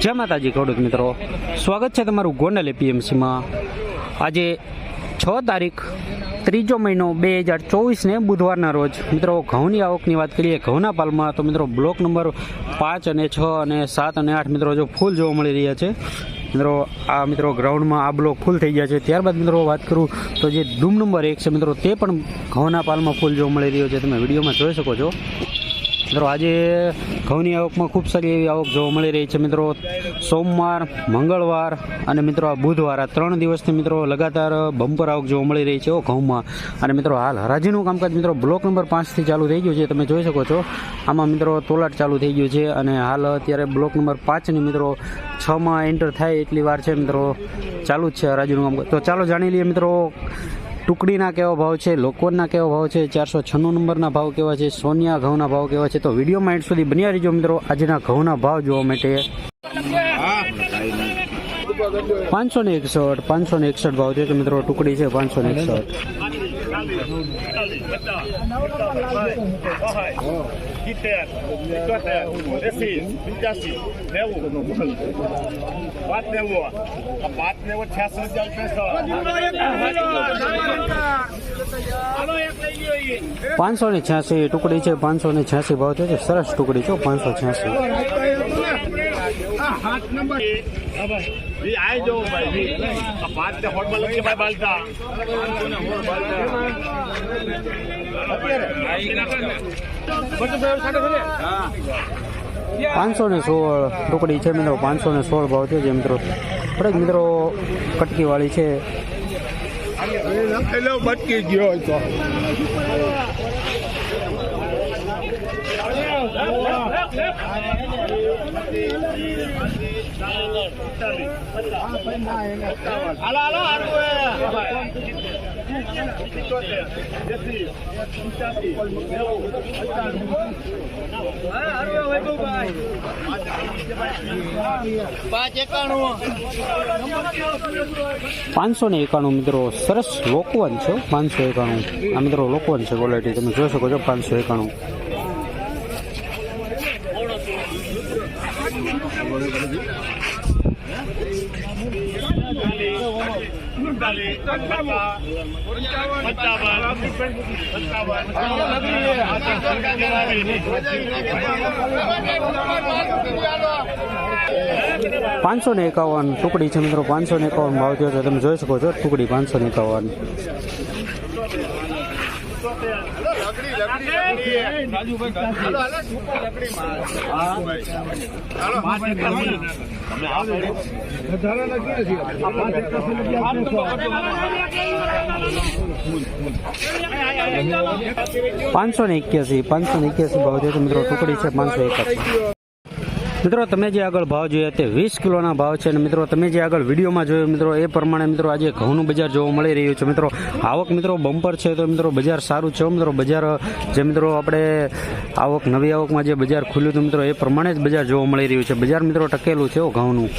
જય માતાજી ખેડૂત મિત્રો, સ્વાગત છે તમારું ગોંડલ એપીએમસીમાં। આજે 6 તારીખ 3જો મહિનો 2024ને બુધવારના રોજ મિત્રો ઘઉંની આવકની વાત કરીએ ઘઉંના પાલમાં તો મિત્રો બ્લોક નંબર 5 અને 6 અને 7 અને 8 મિત્રો જો ફૂલ જોવા મળી રહ્યા છે। મિત્રો આ મિત્રો ગ્રાઉન્ડમાં આ બ્લોક ફૂલ થઈ ગયા છે। ત્યારબાદ મિત્રો વાત કરું તો જે ડૂમ નંબર 1 છે મિત્રો તે પણ ઘઉંના પાલમાં ફૂલ જોવા મળી રહ્યો છે, તમે વિડીયોમાં જોઈ શકો છો। મિત્રો આજે ઘઉંની આવકમાં ખૂબ સારી એવી આવક જોવા મળી રહી છે મિત્રો। સોમવાર, મંગળવાર અને મિત્રો આ બુધવાર, આ 3 દિવસથી મિત્રો લગાતાર બમ્પર આવક જોવા મળી રહી છે ઘઉંમાં। અને મિત્રો હાલ હરાજીનું કામકાજ મિત્રો બ્લોક નંબર 5થી ચાલુ થઈ ગયું છે, તમે જોઈ શકો છો। આમાં મિત્રો તોલાટ ચાલુ થઈ ગયું છે અને હાલ અત્યારે બ્લોક નંબર 5ની મિત્રો 6માં એન્ટર થાય એટલી વાર છે મિત્રો, ચાલુ જ છે હરાજીનું કામકાજ। તો ચાલો જાણી લઈએ મિત્રો ટુકડીના કેવો ભાવ છે, લોકવનના કેવો ભાવ છે, 496 નંબરના ભાવ કેવા છે, સોનિયા ઘઉંના ભાવ કેવા છે। તો વિડીયોમાં એન્ડ સુધી બન્યા રહીજો મિત્રો આજના ઘઉંના ભાવ જોવા માટે। 561 ભાવ છે મિત્રો, ટુકડી છે 561। $586 ટુકડી છે, 586 ભાવ છે, સરસ ટુકડી છે 586। $516 ટુકડી છે મિત્રો, 516 ભાવ છે જે મિત્રો થોડીક મિત્રો કટકી વાળી છે। બટકી ગયો તો 591 મિત્રો, સરસ લોકવન છે 591। આ મિત્રો લોકવન છે ક્વોલિટી, તમે જોઈ શકો છો 591। $551 ટુકડી છે મિત્રો, 551 ભાવ થયો છે, તમે જોઈ શકો છો ટુકડી 551। $581 ભાવ છે મિત્રો, ટુકડી છે 581। મિત્રો તમે જે આગળ ભાવ જોયા તે 20 કિલોના ભાવ છે અને મિત્રો તમે જે આગળ વિડીયોમાં જોયું મિત્રો એ પ્રમાણે મિત્રો આજે ઘઉંનું બજાર જોવા મળી રહ્યું છે મિત્રો। આવક મિત્રો બમ્પર છે તો મિત્રો બજાર સારું છે મિત્રો। બજાર જે મિત્રો આપણે નવી આવકમાં જે બજાર ખુલ્યું હતું મિત્રો એ પ્રમાણે જ બજાર જોવા મળી રહ્યું છે। બજાર મિત્રો ટકેલું છે ઘઉંનું।